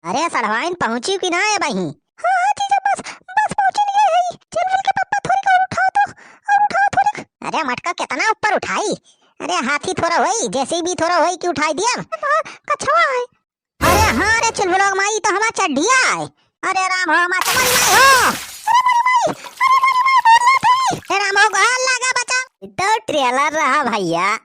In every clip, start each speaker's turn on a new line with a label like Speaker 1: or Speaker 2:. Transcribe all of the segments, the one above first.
Speaker 1: अरे सड़वाइन पहुंची कि ना है भाई? हाँ हाँ जीजा, बस बस पहुंची नहीं है। चल चल के पापा थोड़ी और उठाओ तो, और उठाओ थोड़ी। अरे मटका कितना ऊपर उठाई? अरे हाथी थोड़ा होई, जैसे भी थोड़ा होई कि उठाई दिया। कछवा है। अरे हाँ रे चुलबुलोग माई, तो हमारा चढ़िया है। अरे राम हो हमारा चमन माई हो। अरे राम हो गहाल लगा बचा। तो ट्रेलर रहा भैया,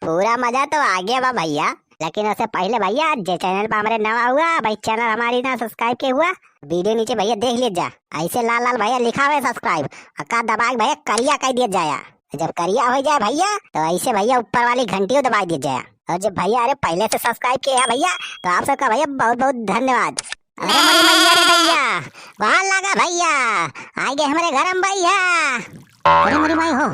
Speaker 1: पूरा मजा तो आ गया बा भैया। लेकिन उससे पहले भैया जे चैनल पर हमारे नवा हुआ भाई, चैनल हमारी ना सब्सक्राइब के हुआ, वीडियो नीचे भैया देख लीजिए। ऐसे लाल लाल भैया लिखा हुआ है सब्सक्राइब, का दबा के भैया करिया कह दिया जाया। जब करिया हो जाए भैया तो ऐसे भैया ऊपर वाली घंटी दबा दी जाए। और जब भैया अरे पहले से सब्सक्राइब किया है भैया, तो आप सबका भैया बहुत बहुत धन्यवाद। अरे मरी मैया रे भैया, वहां लगा भैया, आ गए हमारे घर में भैया। अरे मरी माई हो,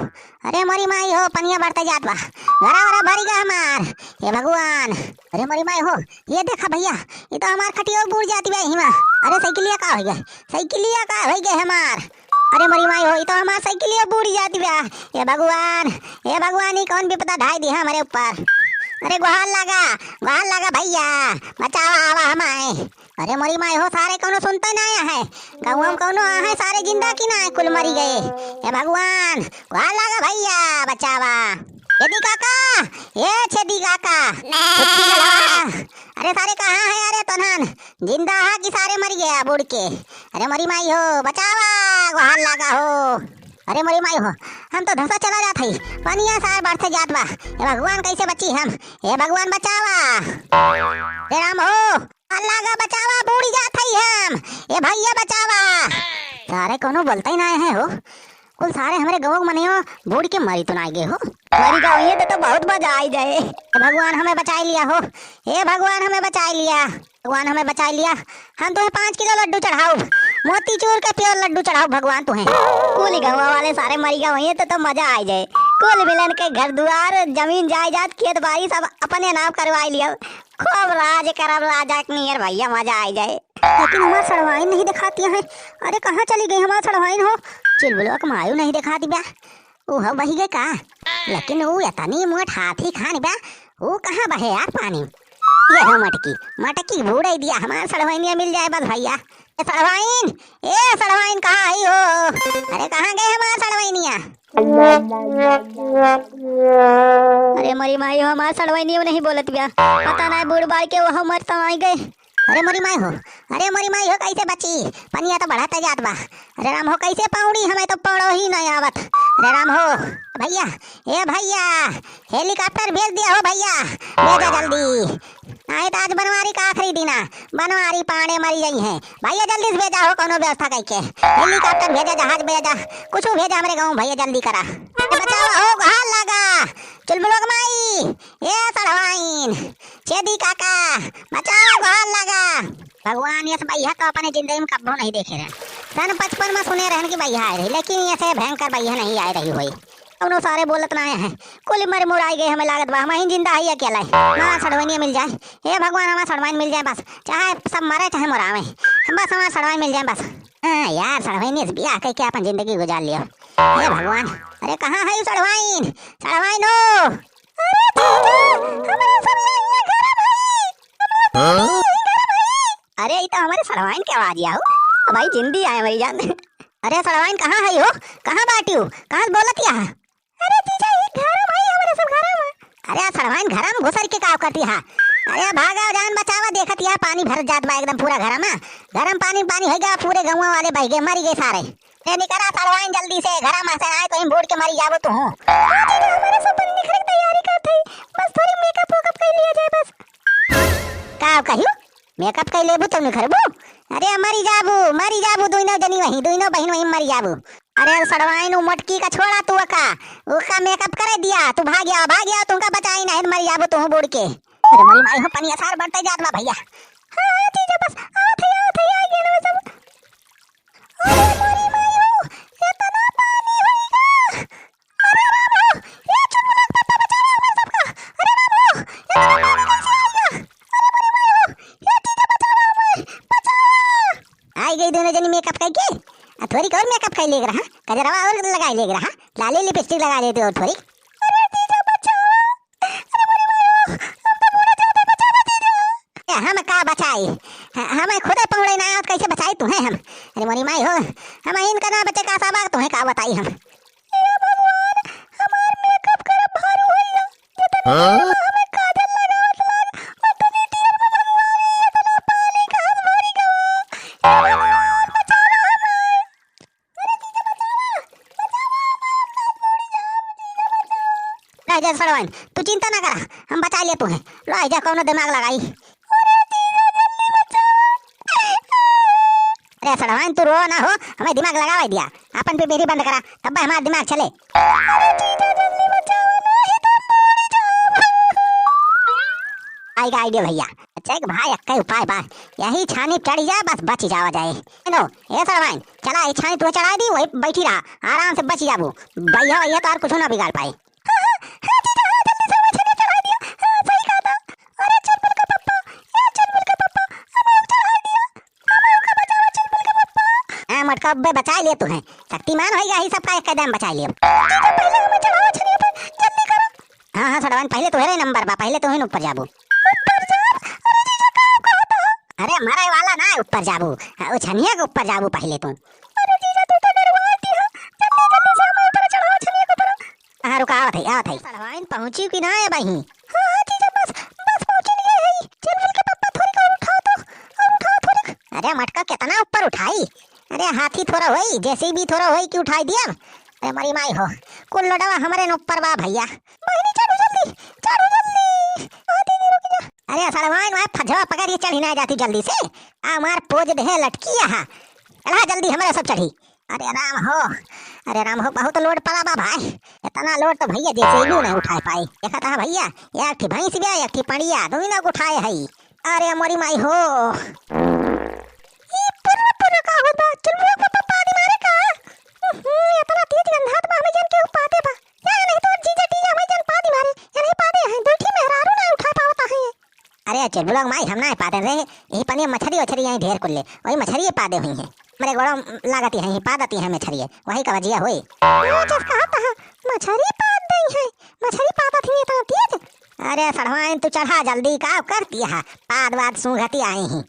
Speaker 1: अरे मरी माई हो, पनिया बढ़ता जात बा, घरा वरा भरी गा हमार, हे भगवान। अरे मरी माई हो, ये देखा भैया, ये तो हमार खटियो बूढ़ जाती बा हिमा। अरे साइकिलिया का हो गया, साइकिलिया का हो गया हमार। अरे मरी माई हो, ये तो हमार साइकिलिया बूढ़ जाती बा। हे भगवान, हे भगवान, ये कौन विपदा ढाई दी हमारे ऊपर। अरे गुहार लगा भैया, बचाओ आवा हमारे। अरे मरी माई हो, सारे कौनो सुनते ना है, गाँव में कौनो है, सारे जिंदा की ना है, कुल मरी गए। हे भगवान, गुहार लगा भैया, बचावा। छेदी काका, ये छेदी काका, अरे सारे कहाँ है? अरे तनहन जिंदा है कि सारे मर गया बूढ़ के? अरे मरी माई हो, बचावा, गुहार लगा हो। अरे मरी माई हो, हम तो धसा चला जात हई, पानिया सारे बढ़ते जात बा। हे भगवान, कैसे बची हम? हे भगवान बचावा। हे राम हो, अल्लाह का बचावा, बूढ़ी जात हई हम। हे भैया बचावा। सारे कोनो बोलते ही ना है हो, कुल सारे हमारे गाँव मने हो बूढ़ के मरी तो ना गए हो। मरी गाँव ये तो बहुत मजा आई जाए। हे भगवान हमें बचा लिया हो, हे भगवान हमें बचा लिया, भगवान हमें बचा लिया। हम तुम्हें 5 किलो लड्डू चढ़ाओ, मोतीचूर का प्योर लड्डू चढ़ाओ भगवान तुम्हें। कुल गाँव वाले सारे मरी गाँव ये तो मजा आ जाए। कुल मिलन के घर द्वार जमीन जायदाद खेत बाड़ी सब अपने नाम करवा लिया, खूब राज करब राजा नियर भैया, मजा आ जाए। लेकिन हमारा सड़वाइन नहीं दिखाती है। अरे कहाँ चली गई हमारा सड़वाइन हो? चुलबुलवा मायू नहीं दिखाती बा, वो हो बही गए का। लेकिन वो इतनी मोट हाथी खानी बा, वो कहाँ बहे यार पानी। ये हो मटकी, मटकी बूढ़ दिया, हमारा सड़वाइनिया मिल जाए बस भैया। सड़वाइन, ए सड़वाइन कहाँ आई हो? अरे कहाँ गए हमारा सड़वाइनिया? अरे मरी माई हो, हमारा सड़वाइनिया नहीं बोलत बिया, पता नहीं बूढ़ बाल के वो मर तो आई गए। अरे मरी माई हो, अरे मरी माई हो, कैसे बची? पनिया तो बढ़ाते जात बा। अरे राम हो, कैसे पाउड़ी, हमें तो पड़ो ही नहीं आवत। अरे राम हो भैया, ए भैया, हेलीकॉप्टर भेज दिया हो भैया, भेजा जल्दी। आए तो आज बनवारी का आखिरी दिन है, बनवारी पाने मरी गई हैं भैया, जल्दी से भेजा हो कोनो व्यवस्था करके। हेलीकॉप्टर भेजा, जहाज भेजा, कुछ भेजा हमारे गाँव भैया, जल्दी करा। बचाओ हो, हाल लगा चुलबुलोग माई, ये सड़वाइन, छेदी काका, बचाओ, हाल लगा। भगवान ये भैया तो अपने जिंदगी में कब्बो नहीं देखे रहे। सन 55 में सुने रहन की भैया आए रही, लेकिन ऐसे भयंकर भैया नहीं आए रही हुई। उन्होंने सारे बोलत ना आए हैं, कुल मर मुराई गए, हमें लागत बा हम ही जिंदा ही अकेला है। हमारा सड़वाइनिया मिल जाए, हे भगवान हमारा सड़वाइन मिल जाए बस, चाहे सब मरे चाहे मुरावे, बस हमारा सड़वाइन मिल जाए बस। हाँ यार, सड़वाइनिया से ब्याह करके अपन जिंदगी गुजार लिया, हे भगवान। अरे कहाँ है सड़वाइन? सड़वाइन हो, अरे ये तो हमारे सड़वाइन के आवाज आओ भाई, जिंदी आए मेरी जान। अरे सड़वाइन कहाँ है हो, कहाँ बाटी हो, कहाँ बोलत या? अरे जीजा ये घर में भाई, हमारे सब घर में। अरे सड़वाइन घर में घुसर के का करती है? अरे भागा जान बचावा, देखत या पानी भर जात बा एकदम पूरा घर में, गरम पानी पानी हो गया, पूरे गाँव वाले बह गए, मरी गए सारे। ते निकरा सड़वाइन जल्दी से, घर में से आए तो हम बूढ़ के मरी जाबो तू हो। हमारे सब बनी निकल के तैयारी करत है, बस थोड़ी मेकअप वेकअप कर लिया जाए बस। का कहियो मेकअप कर लेबू तुम निखरबू? अरे मरी जाबू दोनों जनी वही, दोनों बहन वही मरी जाबू। अरे सड़वाइन मटकी का छोड़ा तू का मेकअप करे दिया, तू भाग गया तुमका बचाई नहीं, मरी जाबू तू बूढ़ के। अरे मरी माई हो, पनिया सार बढ़ते जात बा भैया। हां जीजा बस आत है आ गया ना सब। अरे मरी माई हो, इतना पानी होगा। अरे राम हो, ये चुप पापा बचाओ हमें सबका। अरे राम हो, इतना पानी कैसे आएगा? अरे मरी माई हो, ये जीजा बचाओ हमें, बचाओ। आई गई दोनों जनी मेकअप करके, थोड़ी और मेकअप कर लेग रहा, कजरवा और लगाई लेग रहा, लाली लिपस्टिक लगा देते और थोड़ी। अरे जीजा बचाओ, अरे मरी माई हो, हम तो पूरा जाते, बचाओ जीजा। हम का बचाई, हमें खुद पहुंचे ना आवत कैसे बचाई तुम्हें हम। अरे मोरी माई हो, हम इनका ना बचे का साबा तुम्हें का बताई हम। हे भगवान, हमार मेकअप कर भारू होइला। ये तो हमें काजल लगावत लाग और तनी टीयर में भगवान ये तो पानी का भरी गवा। हे भगवान बचाओ हमें। अरे जीजा बचाओ, राजा सड़वाइन तू चिंता ना करा, हम बचा ले तुम्हें। राजा कौनो दिमाग लगाई। अरे सड़वाइन तू रो ना हो, हमें दिमाग लगावा दिया। अपन पे बेरी बंद करा तब हमारा दिमाग चले। आएगा आइडिया भैया। अच्छा एक भाई अक्का उपाय बा, यही छानी चढ़ जा बस बच जावा जाए। नो ए सड़वाइन चला ये छानी तू चढ़ा दी, वही बैठी रहा आराम से बच जाबू भैया। ये तो और कुछ ना बिगाड़ पाए। मटका बचा लिए तुम्हें, शक्तिमान होएगा ही सबका एक कदम बचा लियो। पहले हमें चढ़ाओ छनी पे जल्दी करो। हां हां सड़वाइन पहले तो हेरे नंबर बा, पहले तो ही ऊपर जाबू। ऊपर जा, अरे जीजा का कहता है? अरे मरे वाला ना ऊपर जाबू, वो छनिया के ऊपर जाबू पहले तू। अरे जीजा तू तो डरवाती है, जल्दी जल्दी से हमें ऊपर चढ़ाओ छनिया के ऊपर। हां रुका आवत है सड़वाइन पहुंची कि ना है बही? हां हां जीजा बस बस पहुंच गए है। चल बोल के पप्पा थोड़ी को उठा तो, और उठा थोड़ी। अरे मटका कितना ऊपर उठाई? अरे हाथी थोड़ा होई, जेसीबी थोड़ा होई कि उठाई दिया। अरे मरी माई हो, कुल लोडवा हमारे न ऊपर बा भैया। बहिनी चढ़ो जल्दी, चढ़ो जल्दी। दीदी रुक जा। अरे सड़वाइन मैं फजवा पकड़ ये चढ़ी ना जाती जल्दी से। हमार पोज देह लटकी है। चला जल्दी हमारे सब चढ़ी। अरे राम हो, अरे राम हो, बहुत लोड पड़ा बा भाई। इतना लोड तो भैया जेसीबी नहीं उठा पाई। देखा था भैया एकठी भैंस भी एकठी पड़िया दोनों ना उठाए है। अरे मरी माई हो, का होता चुलबुला पापा पानी मारे का। इतना तेज गंधात बा हमें जन के पाते बा। या नहीं तो जीजा टीजा हमें जन पानी मारे या नहीं पाते हैं दूठी मेहरारू ना उठा पावता है। अरे चुलबुला माई हम ना पाते रे, यही पानी मछली वछली यहीं ढेर कुल्ले वही मछली पादे हुई है। मेरे गोड़ा लागती है पादती है मछली, वही का वजिया होई। जब कहता है मछली पाद दई है, मछली पादत ही इतना तेज। अरे सड़वाइन तू चढ़ा जल्दी का करती है, पाद वाद सूंघती आई ही।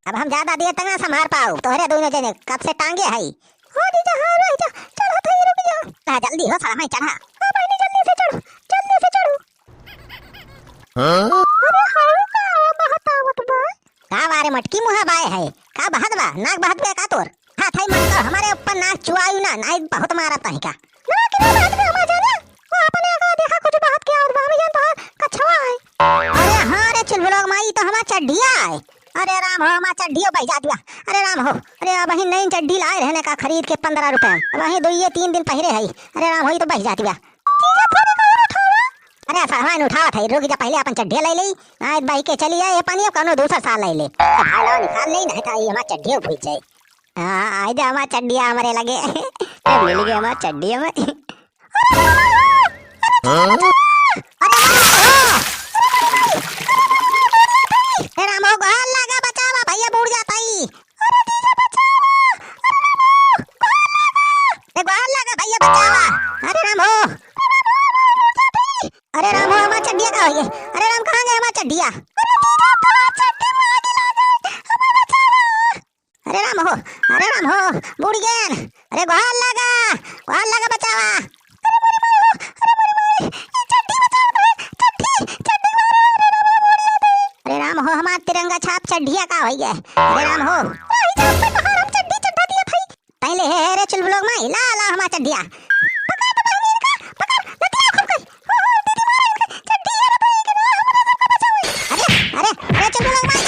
Speaker 1: अब हम ज्यादा देर तक ना संभाल पाओ, तोहरे दोनों जने कब से टांगे है। हो जीजा हां रह जा, चढ़ा था रुक जा। जल्दी हो सड़वाइन चढ़ा। हां बहनी जल्दी से चढ़ो, जल्दी से चढ़ो। हां अरे हां का बहुत आवत बा। का बारे मटकी मुहा बाए है का बहत बा, नाक बहत बे का तोर। हां थाई मत हमारे ऊपर नाक चुआयु ना, नाक बहुत मारत है का। ना कि बहत बे हम जाने वो अपने का देखा कुछ बात के और बामी जान तो कछवा है। अरे हां रे चुलबुला माई तो हमारा चड्ढिया है। अरे राम हो, हमारा चड्ढियो भाई जा दिया। अरे राम हो, अरे वही नई चड्ढी लाए रहने का खरीद के 15 रुपए, वही 2-3 दिन पहले है। अरे राम हो तो बह जा दिया। अरे सड़वाइन उठावत है, रुक जा पहले अपन चड्ढिया ले ली। आज भाई के चली जाए ये पानी कोनो दूसरा साल ले ले। भाला निकाल नहीं नहीं था ये हमारा चड्ढियो भूल जाए। हां आज हमारा चड्ढिया हमारे लगे मिल गए हमारा चड्ढिया में। अरे राम हो गोहाल लगा बचावा भैया बूढ़ जाता ही। अरे जीजा बचावा, गोहाल लगा भैया बचावा। अरे राम हो, अरे राम हो हमारा चड्ढिया का हो गए। अरे राम कहाँ गए हमारा चड्ढिया। अरे राम हो, अरे राम हो बूढ़ गए। अरे गोहाल लगा बचावा। अरे राम हो हमारा तिरंगा छाप चड्ढिया का हो गया। अरे राम हो चड्ढी चढ़ा दिया भाई पहले है रे चुलबुला माई ला ला हमारा चड्ढिया। अरे अरे चुलबुला माई